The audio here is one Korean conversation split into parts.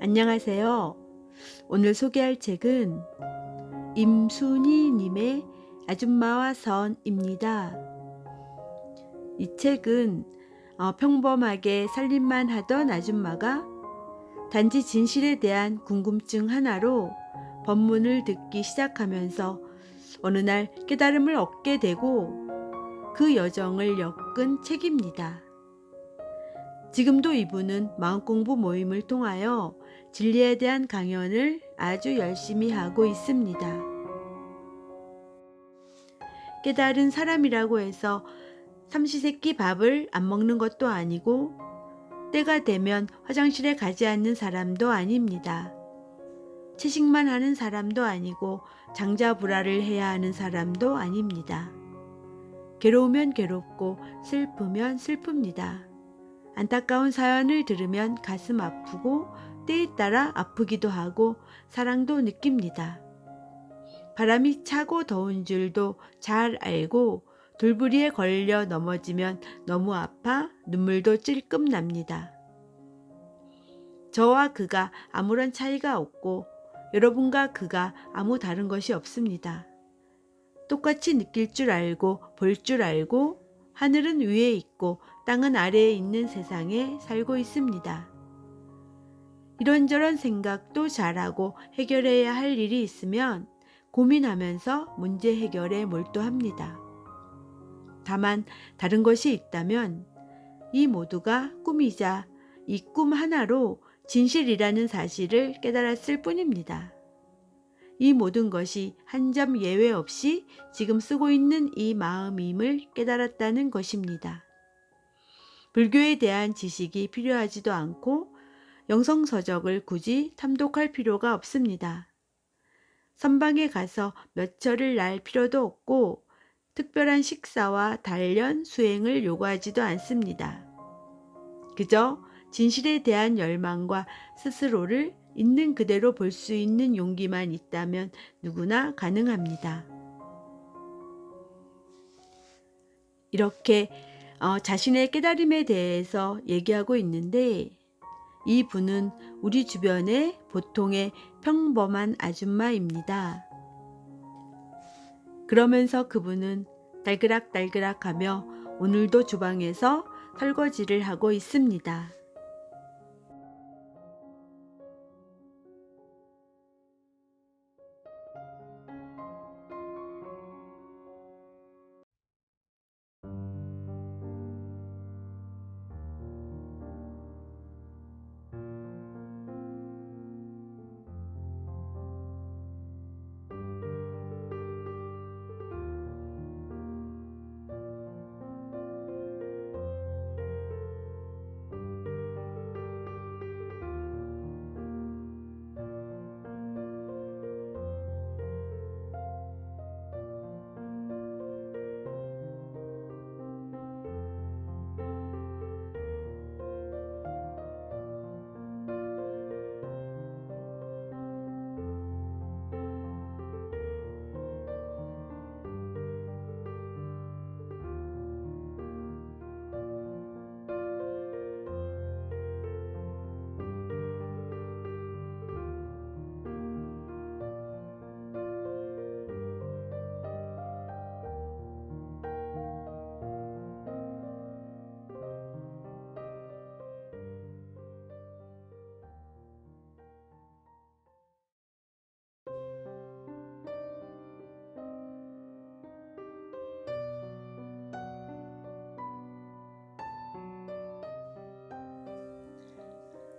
안녕하세요. 오늘 소개할 책은 임순희님의 아줌마와 선입니다. 이 책은 평범하게 살림만 하던 아줌마가 단지 진실에 대한 궁금증 하나로 법문을 듣기 시작하면서 어느 날 깨달음을 얻게 되고 그 여정을 엮은 책입니다. 지금도 이분은 마음공부 모임을 통하여 진리에 대한 강연을 아주 열심히 하고 있습니다. 깨달은 사람이라고 해서 삼시세끼 밥을 안 먹는 것도 아니고 때가 되면 화장실에 가지 않는 사람도 아닙니다. 채식만 하는 사람도 아니고 장자불화를 해야 하는 사람도 아닙니다. 괴로우면 괴롭고 슬프면 슬픕니다. 안타까운 사연을 들으면 가슴 아프고 때에 따라 아프기도 하고 사랑도 느낍니다. 바람이 차고 더운 줄도 잘 알고 돌부리에 걸려 넘어지면 너무 아파 눈물도 찔끔 납니다. 저와 그가 아무런 차이가 없고 여러분과 그가 아무 다른 것이 없습니다. 똑같이 느낄 줄 알고 볼 줄 알고 하늘은 위에 있고 땅은 아래에 있는 세상에 살고 있습니다. 이런저런 생각도 잘하고 해결해야 할 일이 있으면 고민하면서 문제 해결에 몰두합니다. 다만 다른 것이 있다면 이 모두가 꿈이자 이 꿈 하나로 진실이라는 사실을 깨달았을 뿐입니다. 이 모든 것이 한 점 예외 없이 지금 쓰고 있는 이 마음임을 깨달았다는 것입니다. 불교에 대한 지식이 필요하지도 않고 영성서적을 굳이 탐독할 필요가 없습니다. 선방에 가서 몇 철을 날 필요도 없고 특별한 식사와 단련, 수행을 요구하지도 않습니다. 그저 진실에 대한 열망과 스스로를 있는 그대로 볼 수 있는 용기만 있다면 누구나 가능합니다. 이렇게 자신의 깨달음에 대해서 얘기하고 있는데 이 분은 우리 주변의 보통의 평범한 아줌마입니다. 그러면서 그분은 딸그락딸그락하며 오늘도 주방에서 설거지를 하고 있습니다.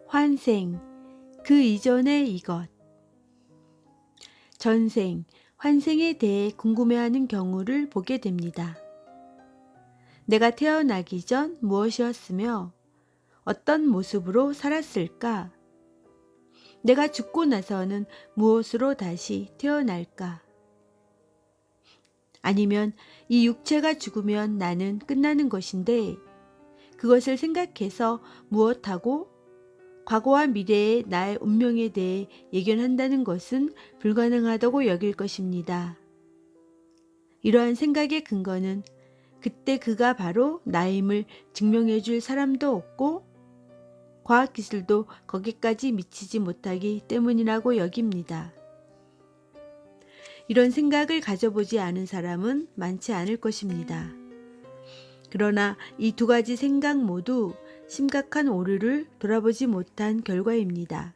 환생, 그 이전의 이것. 전생, 환생에 대해 궁금해하는 경우를 보게 됩니다. 내가 태어나기 전 무엇이었으며 어떤 모습으로 살았을까? 내가 죽고 나서는 무엇으로 다시 태어날까? 아니면 이 육체가 죽으면 나는 끝나는 것인데 그것을 생각해서 무엇하고 과거와 미래의 나의 운명에 대해 예견한다는 것은 불가능하다고 여길 것입니다. 이러한 생각의 근거는 그때 그가 바로 나임을 증명해 줄 사람도 없고 과학기술도 거기까지 미치지 못하기 때문이라고 여깁니다. 이런 생각을 가져보지 않은 사람은 많지 않을 것입니다. 그러나 이 두 가지 생각 모두 심각한 오류를 돌아보지 못한 결과입니다.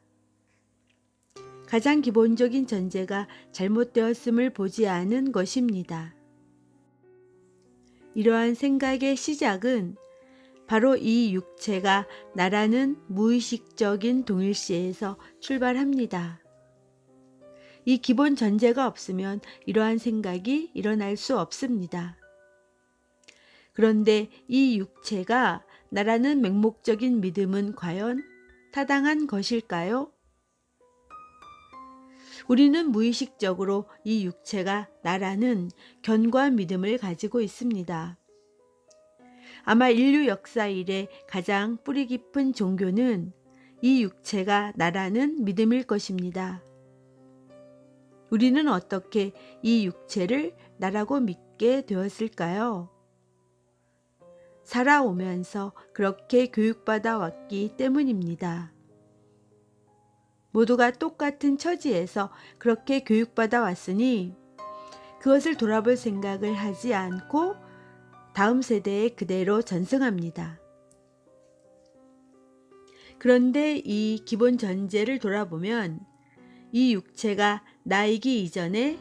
가장 기본적인 전제가 잘못되었음을 보지 않은 것입니다. 이러한 생각의 시작은 바로 이 육체가 나라는 무의식적인 동일시에서 출발합니다. 이 기본 전제가 없으면 이러한 생각이 일어날 수 없습니다. 그런데 이 육체가 나라는 맹목적인 믿음은 과연 타당한 것일까요? 우리는 무의식적으로 이 육체가 나라는 견고한 믿음을 가지고 있습니다. 아마 인류 역사 이래 가장 뿌리 깊은 종교는 이 육체가 나라는 믿음일 것입니다. 우리는 어떻게 이 육체를 나라고 믿게 되었을까요? 살아오면서 그렇게 교육받아 왔기 때문입니다. 모두가 똑같은 처지에서 그렇게 교육받아 왔으니 그것을 돌아볼 생각을 하지 않고 다음 세대에 그대로 전승합니다. 그런데 이 기본 전제를 돌아보면 이 육체가 나이기 이전에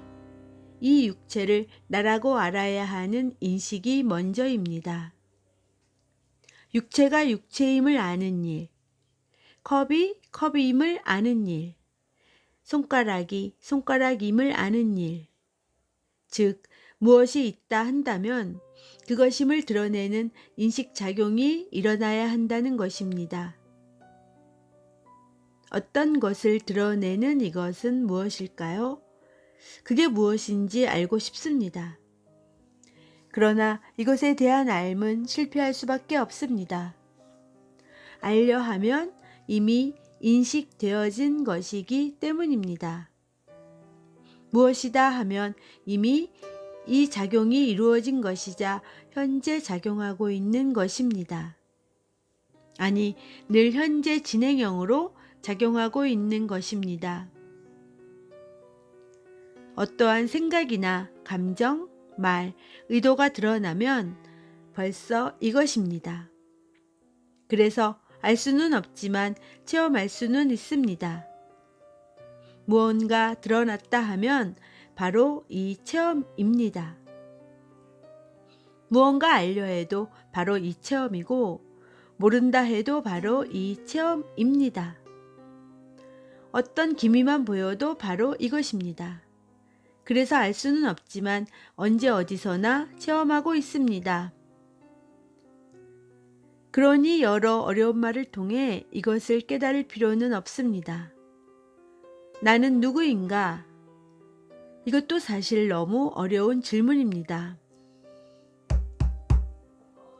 이 육체를 나라고 알아야 하는 인식이 먼저입니다. 육체가 육체임을 아는 일, 컵이 컵임을 아는 일, 손가락이 손가락임을 아는 일, 즉 무엇이 있다 한다면 그것임을 드러내는 인식작용이 일어나야 한다는 것입니다. 어떤 것을 드러내는 이것은 무엇일까요? 그게 무엇인지 알고 싶습니다. 그러나 이것에 대한 알면 실패할 수밖에 없습니다. 알려 하면 이미 인식되어진 것이기 때문입니다. 무엇이다 하면 이미 이 작용이 이루어진 것이자 현재 작용하고 있는 것입니다. 아니, 늘 현재 진행형으로 작용하고 있는 것입니다. 어떠한 생각이나 감정, 말, 의도가 드러나면 벌써 이것입니다. 그래서 알 수는 없지만 체험할 수는 있습니다. 무언가 드러났다 하면 바로 이 체험입니다. 무언가 알려 해도 바로 이 체험이고 모른다 해도 바로 이 체험입니다. 어떤 기미만 보여도 바로 이것입니다. 그래서 알 수는 없지만 언제 어디서나 체험하고 있습니다. 그러니 여러 어려운 말을 통해 이것을 깨달을 필요는 없습니다. 나는 누구인가? 이것도 사실 너무 어려운 질문입니다.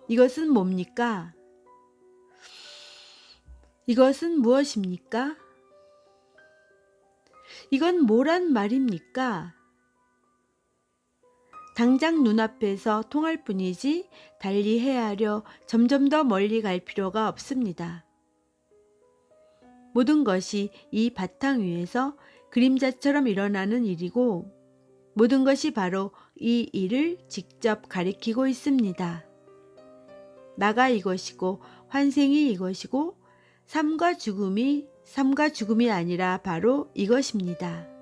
이것은 뭡니까? 이것은 무엇입니까? 이건 뭐란 말입니까? 당장 눈앞에서 통할 뿐이지 달리 헤아려 점점 더 멀리 갈 필요가 없습니다. 모든 것이 이 바탕 위에서 그림자처럼 일어나는 일이고 모든 것이 바로 이 일을 직접 가리키고 있습니다. 나가 이것이고 환생이 이것이고 삶과 죽음이 아니라 바로 이것입니다.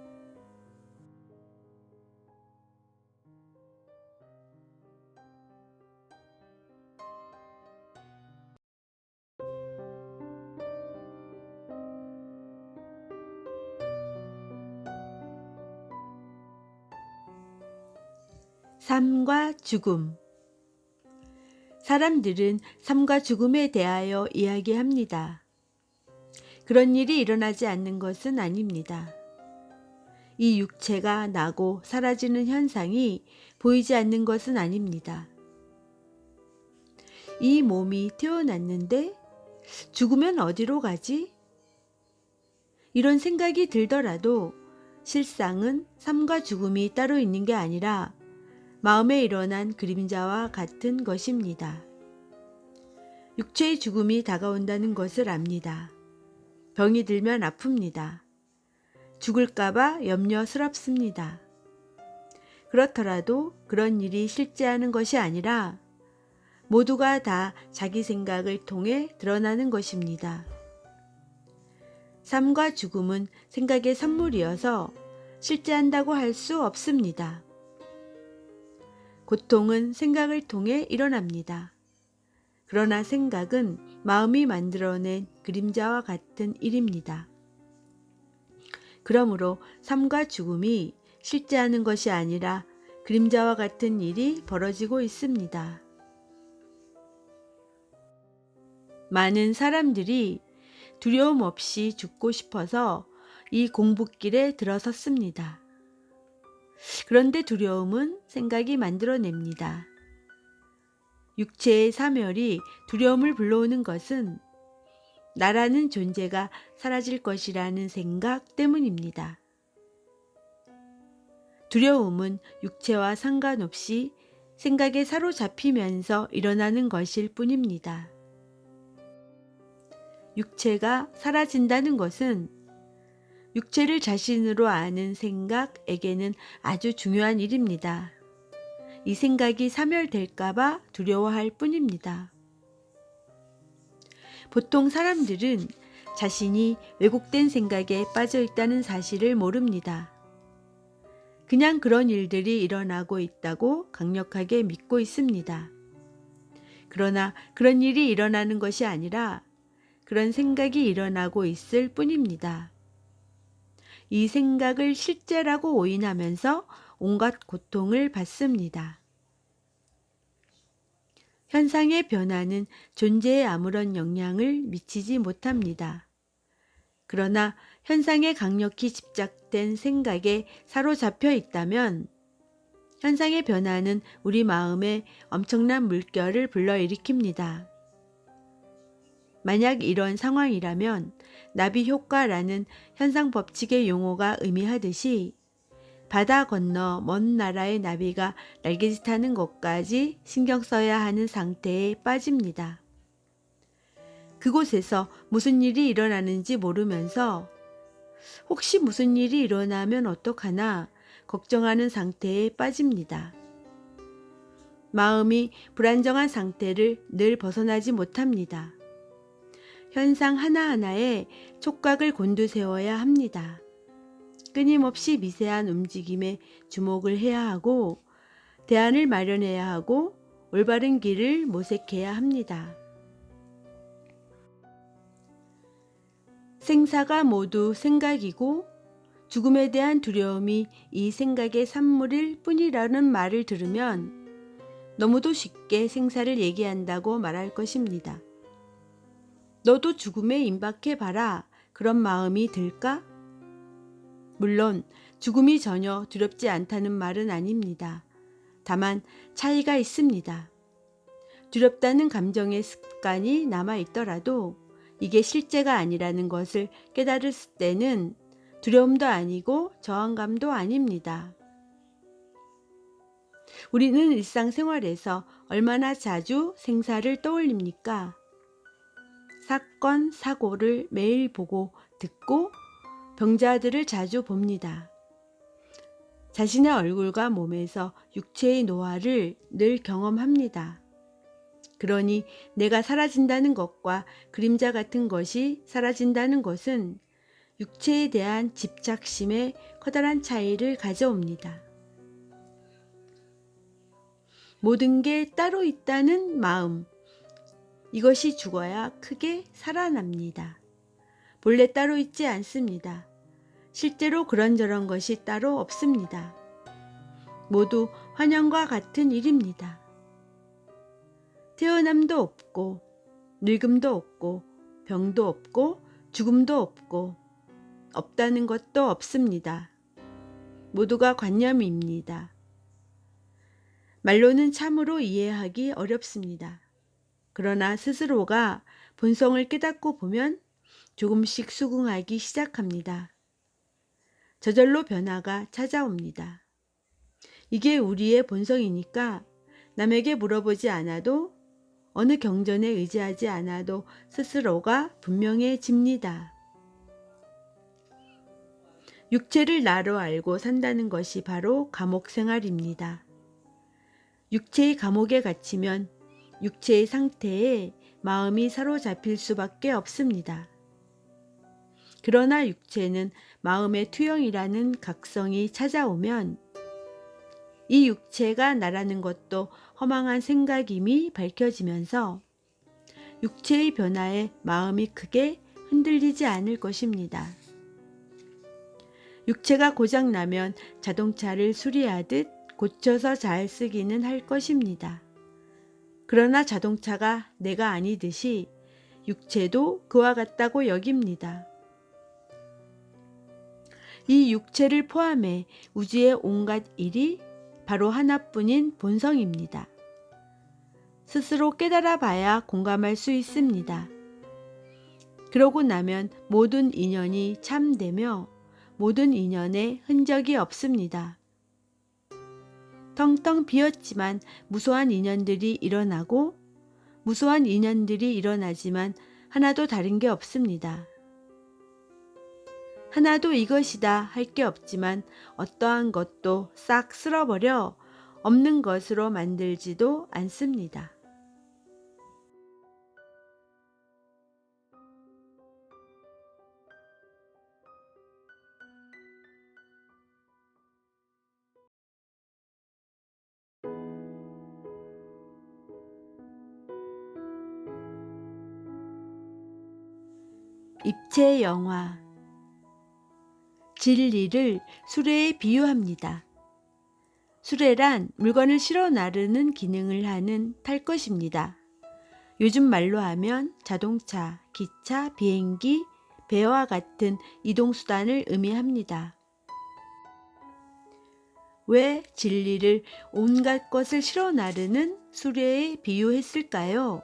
삶과 죽음. 사람들은 삶과 죽음에 대하여 이야기합니다. 그런 일이 일어나지 않는 것은 아닙니다. 이 육체가 나고 사라지는 현상이 보이지 않는 것은 아닙니다. 이 몸이 태어났는데 죽으면 어디로 가지? 이런 생각이 들더라도 실상은 삶과 죽음이 따로 있는 게 아니라 마음에 일어난 그림자와 같은 것입니다. 육체의 죽음이 다가온다는 것을 압니다. 병이 들면 아픕니다. 죽을까봐 염려스럽습니다. 그렇더라도 그런 일이 실제하는 것이 아니라 모두가 다 자기 생각을 통해 드러나는 것입니다. 삶과 죽음은 생각의 선물이어서 실제한다고 할 수 없습니다. 고통은 생각을 통해 일어납니다. 그러나 생각은 마음이 만들어낸 그림자와 같은 일입니다. 그러므로 삶과 죽음이 실제하는 것이 아니라 그림자와 같은 일이 벌어지고 있습니다. 많은 사람들이 두려움 없이 죽고 싶어서 이 공부길에 들어섰습니다. 그런데 두려움은 생각이 만들어냅니다. 육체의 사멸이 두려움을 불러오는 것은 나라는 존재가 사라질 것이라는 생각 때문입니다. 두려움은 육체와 상관없이 생각에 사로잡히면서 일어나는 것일 뿐입니다. 육체가 사라진다는 것은 육체를 자신으로 아는 생각에게는 아주 중요한 일입니다. 이 생각이 사멸될까봐 두려워할 뿐입니다. 보통 사람들은 자신이 왜곡된 생각에 빠져 있다는 사실을 모릅니다. 그냥 그런 일들이 일어나고 있다고 강력하게 믿고 있습니다. 그러나 그런 일이 일어나는 것이 아니라 그런 생각이 일어나고 있을 뿐입니다. 이 생각을 실제라고 오인하면서 온갖 고통을 받습니다. 현상의 변화는 존재에 아무런 영향을 미치지 못합니다. 그러나 현상에 강력히 집착된 생각에 사로잡혀 있다면 현상의 변화는 우리 마음에 엄청난 물결을 불러일으킵니다. 만약 이런 상황이라면 나비 효과라는 현상 법칙의 용어가 의미하듯이 바다 건너 먼 나라의 나비가 날개짓하는 것까지 신경 써야 하는 상태에 빠집니다. 그곳에서 무슨 일이 일어나는지 모르면서 혹시 무슨 일이 일어나면 어떡하나 걱정하는 상태에 빠집니다. 마음이 불안정한 상태를 늘 벗어나지 못합니다. 현상 하나하나에 촉각을 곤두세워야 합니다. 끊임없이 미세한 움직임에 주목을 해야 하고 대안을 마련해야 하고 올바른 길을 모색해야 합니다. 생사가 모두 생각이고 죽음에 대한 두려움이 이 생각의 산물일 뿐이라는 말을 들으면 너무도 쉽게 생사를 얘기한다고 말할 것입니다. 너도 죽음에 임박해봐라 그런 마음이 들까? 물론 죽음이 전혀 두렵지 않다는 말은 아닙니다. 다만 차이가 있습니다. 두렵다는 감정의 습관이 남아있더라도 이게 실제가 아니라는 것을 깨달을 때는 두려움도 아니고 저항감도 아닙니다. 우리는 일상생활에서 얼마나 자주 생사를 떠올립니까? 사건, 사고를 매일 보고 듣고 병자들을 자주 봅니다. 자신의 얼굴과 몸에서 육체의 노화를 늘 경험합니다. 그러니 내가 사라진다는 것과 그림자 같은 것이 사라진다는 것은 육체에 대한 집착심에 커다란 차이를 가져옵니다. 모든 게 따로 있다는 마음, 이것이 죽어야 크게 살아납니다. 본래 따로 있지 않습니다. 실제로 그런저런 것이 따로 없습니다. 모두 환영과 같은 일입니다. 태어남도 없고 늙음도 없고 병도 없고 죽음도 없고 없다는 것도 없습니다. 모두가 관념입니다. 말로는 참으로 이해하기 어렵습니다. 그러나 스스로가 본성을 깨닫고 보면 조금씩 수긍하기 시작합니다. 저절로 변화가 찾아옵니다. 이게 우리의 본성이니까 남에게 물어보지 않아도 어느 경전에 의지하지 않아도 스스로가 분명해집니다. 육체를 나로 알고 산다는 것이 바로 감옥 생활입니다. 육체의 감옥에 갇히면 육체의 상태에 마음이 사로잡힐 수밖에 없습니다. 그러나 육체는 마음의 투영이라는 각성이 찾아오면 이 육체가 나라는 것도 허망한 생각임이 밝혀지면서 육체의 변화에 마음이 크게 흔들리지 않을 것입니다. 육체가 고장나면 자동차를 수리하듯 고쳐서 잘 쓰기는 할 것입니다. 그러나 자동차가 내가 아니듯이 육체도 그와 같다고 여깁니다. 이 육체를 포함해 우주의 온갖 일이 바로 하나뿐인 본성입니다. 스스로 깨달아 봐야 공감할 수 있습니다. 그러고 나면 모든 인연이 참되며 모든 인연에 흔적이 없습니다. 텅텅 비었지만 무수한 인연들이 일어나고 무수한 인연들이 일어나지만 하나도 다른 게 없습니다. 하나도 이것이다 할 게 없지만 어떠한 것도 싹 쓸어버려 없는 것으로 만들지도 않습니다. 입체 영화 진리를 수레에 비유합니다. 수레란 물건을 실어 나르는 기능을 하는 탈 것입니다. 요즘 말로 하면 자동차, 기차, 비행기, 배와 같은 이동수단을 의미합니다. 왜 진리를 온갖 것을 실어 나르는 수레에 비유했을까요?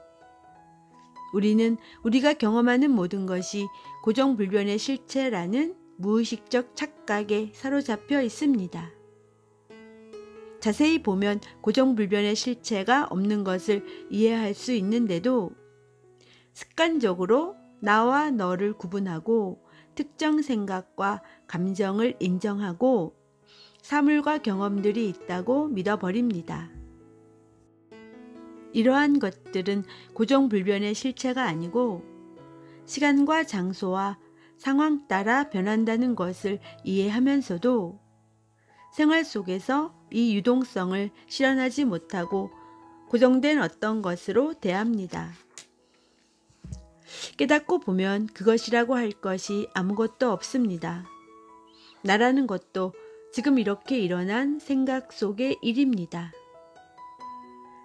우리는 우리가 경험하는 모든 것이 고정불변의 실체라는 무의식적 착각에 사로잡혀 있습니다. 자세히 보면 고정불변의 실체가 없는 것을 이해할 수 있는데도 습관적으로 나와 너를 구분하고 특정 생각과 감정을 인정하고 사물과 경험들이 있다고 믿어버립니다. 이러한 것들은 고정불변의 실체가 아니고 시간과 장소와 상황 따라 변한다는 것을 이해하면서도 생활 속에서 이 유동성을 실현하지 못하고 고정된 어떤 것으로 대합니다. 깨닫고 보면 그것이라고 할 것이 아무것도 없습니다. 나라는 것도 지금 이렇게 일어난 생각 속의 일입니다.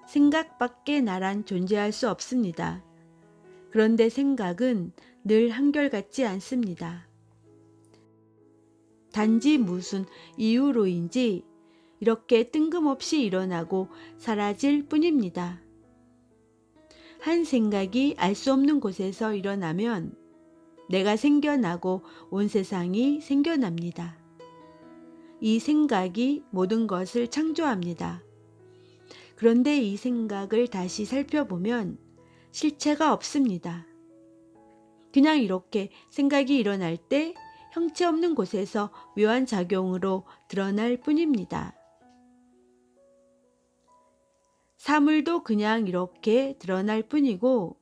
생각밖에 나란 존재할 수 없습니다. 그런데 생각은 늘 한결같지 않습니다. 단지 무슨 이유로인지 이렇게 뜬금없이 일어나고 사라질 뿐입니다. 한 생각이 알 수 없는 곳에서 일어나면 내가 생겨나고 온 세상이 생겨납니다. 이 생각이 모든 것을 창조합니다. 그런데 이 생각을 다시 살펴보면 실체가 없습니다. 그냥 이렇게 생각이 일어날 때 형체 없는 곳에서 묘한 작용으로 드러날 뿐입니다. 사물도 그냥 이렇게 드러날 뿐이고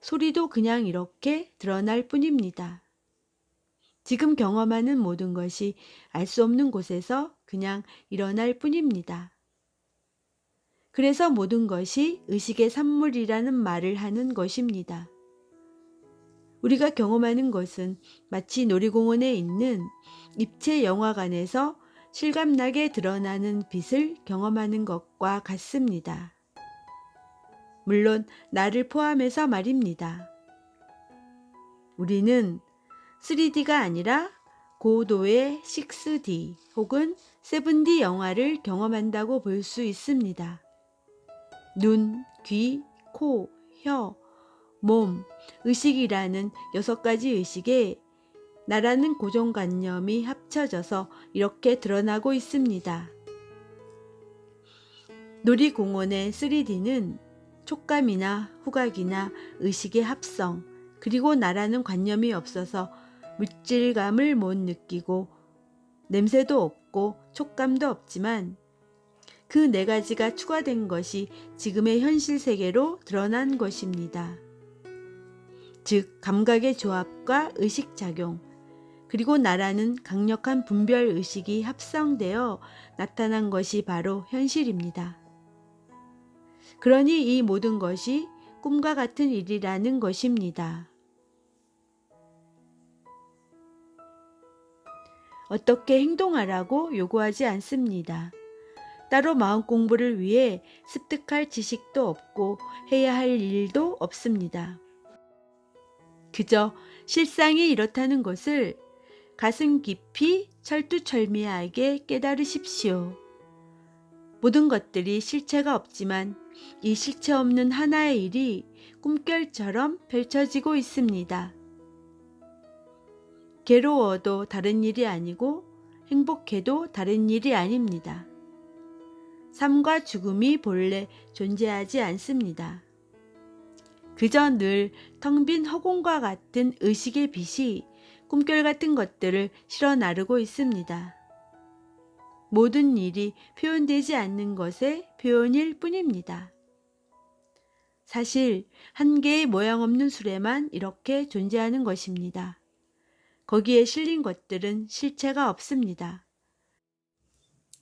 소리도 그냥 이렇게 드러날 뿐입니다. 지금 경험하는 모든 것이 알 수 없는 곳에서 그냥 일어날 뿐입니다. 그래서 모든 것이 의식의 산물이라는 말을 하는 것입니다. 우리가 경험하는 것은 마치 놀이공원에 있는 입체 영화관에서 실감나게 드러나는 빛을 경험하는 것과 같습니다. 물론 나를 포함해서 말입니다. 우리는 3D가 아니라 고도의 6D 혹은 7D 영화를 경험한다고 볼 수 있습니다. 눈, 귀, 코, 혀, 몸, 의식이라는 6가지 의식에 나라는 고정관념이 합쳐져서 이렇게 드러나고 있습니다. 놀이공원의 3D는 촉감이나 후각이나 의식의 합성, 그리고 나라는 관념이 없어서 물질감을 못 느끼고 냄새도 없고 촉감도 없지만 그 네 가지가 추가된 것이 지금의 현실 세계로 드러난 것입니다. 즉, 감각의 조합과 의식작용, 그리고 나라는 강력한 분별 의식이 합성되어 나타난 것이 바로 현실입니다. 그러니 이 모든 것이 꿈과 같은 일이라는 것입니다. 어떻게 행동하라고 요구하지 않습니다. 따로 마음 공부를 위해 습득할 지식도 없고 해야 할 일도 없습니다. 그저 실상이 이렇다는 것을 가슴 깊이 철두철미하게 깨달으십시오. 모든 것들이 실체가 없지만 이 실체 없는 하나의 일이 꿈결처럼 펼쳐지고 있습니다. 괴로워도 다른 일이 아니고 행복해도 다른 일이 아닙니다. 삶과 죽음이 본래 존재하지 않습니다. 그저 늘 텅 빈 허공과 같은 의식의 빛이 꿈결 같은 것들을 실어 나르고 있습니다. 모든 일이 표현되지 않는 것의 표현일 뿐입니다. 사실 한 개의 모양 없는 수레만 이렇게 존재하는 것입니다. 거기에 실린 것들은 실체가 없습니다.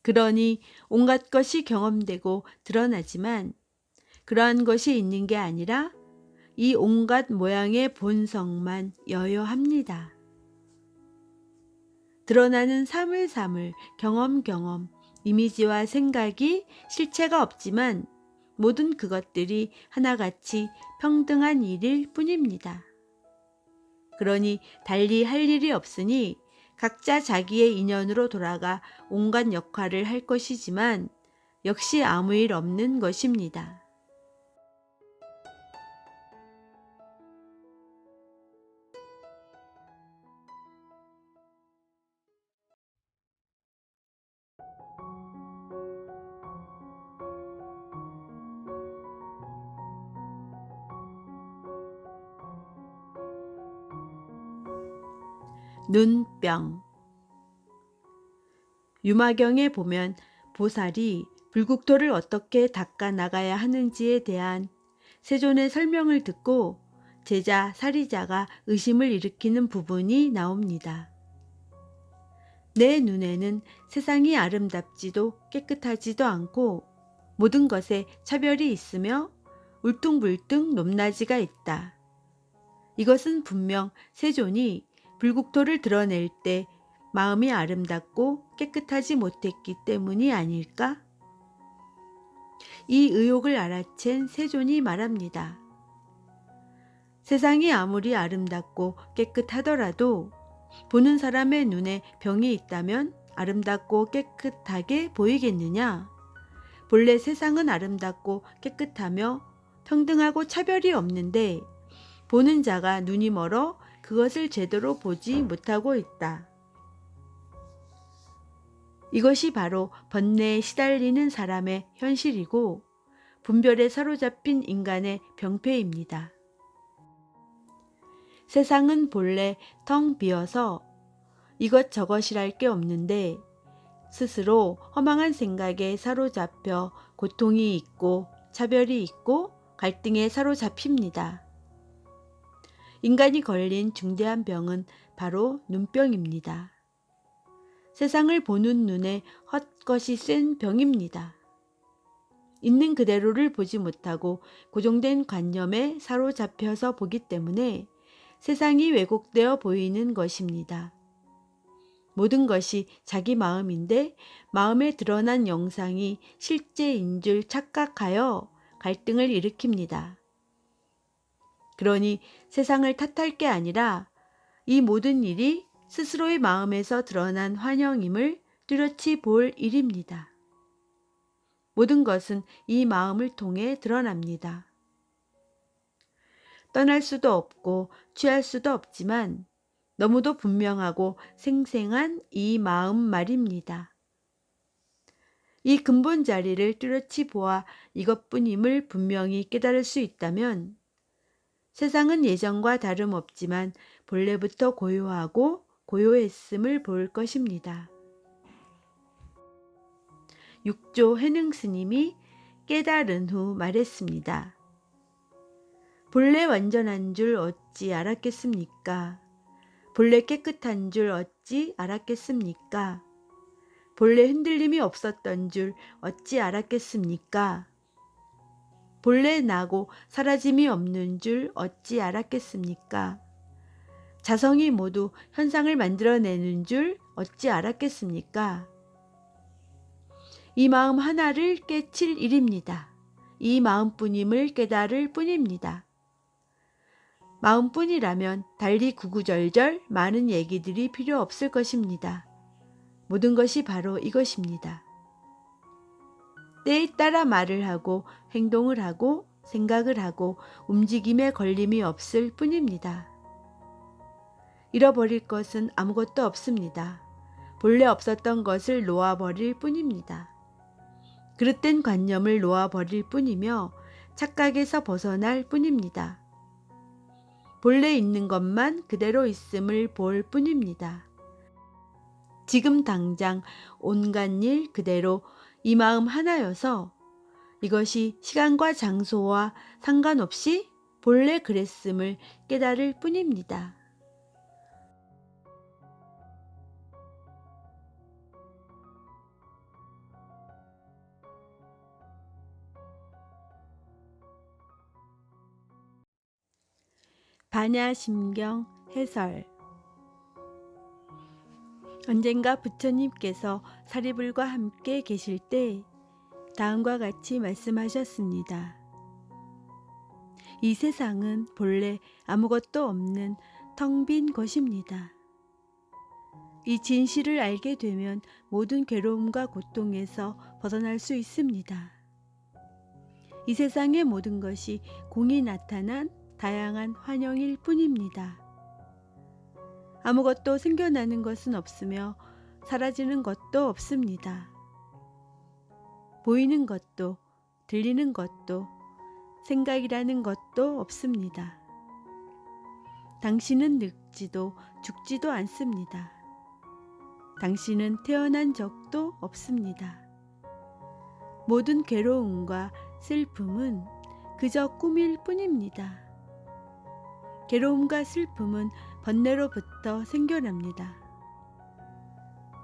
그러니 온갖 것이 경험되고 드러나지만 그러한 것이 있는 게 아니라 이 온갖 모양의 본성만 여여합니다. 드러나는 사물사물, 경험, 이미지와 생각이 실체가 없지만 모든 그것들이 하나같이 평등한 일일 뿐입니다. 그러니 달리 할 일이 없으니 각자 자기의 인연으로 돌아가 온갖 역할을 할 것이지만 역시 아무 일 없는 것입니다. 눈병. 유마경에 보면 보살이 불국토를 어떻게 닦아 나가야 하는지에 대한 세존의 설명을 듣고 제자 사리자가 의심을 일으키는 부분이 나옵니다. 내 눈에는 세상이 아름답지도 깨끗하지도 않고 모든 것에 차별이 있으며 울퉁불퉁 높낮이가 있다. 이것은 분명 세존이 불국토를 드러낼 때 마음이 아름답고 깨끗하지 못했기 때문이 아닐까? 이 의혹을 알아챈 세존이 말합니다. 세상이 아무리 아름답고 깨끗하더라도 보는 사람의 눈에 병이 있다면 아름답고 깨끗하게 보이겠느냐? 본래 세상은 아름답고 깨끗하며 평등하고 차별이 없는데 보는 자가 눈이 멀어 그것을 제대로 보지 못하고 있다. 이것이 바로 번뇌에 시달리는 사람의 현실이고 분별에 사로잡힌 인간의 병폐입니다. 세상은 본래 텅 비어서 이것저것이랄 게 없는데 스스로 허망한 생각에 사로잡혀 고통이 있고 차별이 있고 갈등에 사로잡힙니다. 인간이 걸린 중대한 병은 바로 눈병입니다. 세상을 보는 눈에 헛것이 센 병입니다. 있는 그대로를 보지 못하고 고정된 관념에 사로잡혀서 보기 때문에 세상이 왜곡되어 보이는 것입니다. 모든 것이 자기 마음인데 마음에 드러난 영상이 실제인 줄 착각하여 갈등을 일으킵니다. 그러니 세상을 탓할 게 아니라 이 모든 일이 스스로의 마음에서 드러난 환영임을 뚜렷이 볼 일입니다. 모든 것은 이 마음을 통해 드러납니다. 떠날 수도 없고 취할 수도 없지만 너무도 분명하고 생생한 이 마음 말입니다. 이 근본 자리를 뚜렷이 보아 이것뿐임을 분명히 깨달을 수 있다면 세상은 예전과 다름없지만 본래부터 고요하고 고요했음을 볼 것입니다. 육조 해능 스님이 깨달은 후 말했습니다. 본래 완전한 줄 어찌 알았겠습니까? 본래 깨끗한 줄 어찌 알았겠습니까? 본래 흔들림이 없었던 줄 어찌 알았겠습니까? 본래 나고 사라짐이 없는 줄 어찌 알았겠습니까? 자성이 모두 현상을 만들어내는 줄 어찌 알았겠습니까? 이 마음 하나를 깨칠 일입니다. 이 마음뿐임을 깨달을 뿐입니다. 마음뿐이라면 달리 구구절절 많은 얘기들이 필요 없을 것입니다. 모든 것이 바로 이것입니다. 때에 따라 말을 하고 행동을 하고 생각을 하고 움직임에 걸림이 없을 뿐입니다. 잃어버릴 것은 아무것도 없습니다. 본래 없었던 것을 놓아버릴 뿐입니다. 그릇된 관념을 놓아버릴 뿐이며 착각에서 벗어날 뿐입니다. 본래 있는 것만 그대로 있음을 볼 뿐입니다. 지금 당장 온갖 일 그대로 이 마음 하나여서 이것이 시간과 장소와 상관없이 본래 그랬음을 깨달을 뿐입니다. 반야심경 해설. 언젠가 부처님께서 사리불과 함께 계실 때 다음과 같이 말씀하셨습니다. 이 세상은 본래 아무것도 없는 텅 빈 것입니다. 이 진실을 알게 되면 모든 괴로움과 고통에서 벗어날 수 있습니다. 이 세상의 모든 것이 공이 나타난 다양한 환영일 뿐입니다. 아무것도 생겨나는 것은 없으며 사라지는 것도 없습니다. 보이는 것도 들리는 것도 생각이라는 것도 없습니다. 당신은 늙지도 죽지도 않습니다. 당신은 태어난 적도 없습니다. 모든 괴로움과 슬픔은 그저 꿈일 뿐입니다. 괴로움과 슬픔은 번뇌로부터 생겨납니다.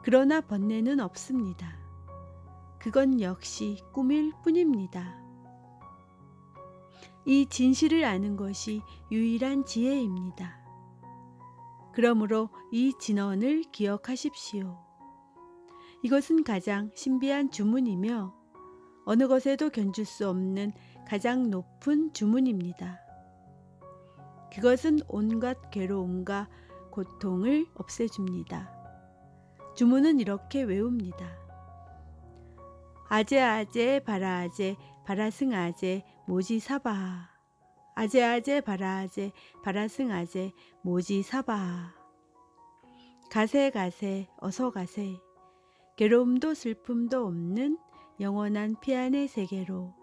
그러나 번뇌는 없습니다. 그건 역시 꿈일 뿐입니다. 이 진실을 아는 것이 유일한 지혜입니다. 그러므로 이 진언을 기억하십시오. 이것은 가장 신비한 주문이며 어느 것에도 견줄 수 없는 가장 높은 주문입니다. 그것은 온갖 괴로움과 고통을 없애줍니다. 주문은 이렇게 외웁니다. 아제아제 바라아제 바라승아제 모지사바. 아제아제 바라아제 바라승아제 모지사바. 가세 가세 어서 가세. 괴로움도 슬픔도 없는 영원한 피안의 세계로.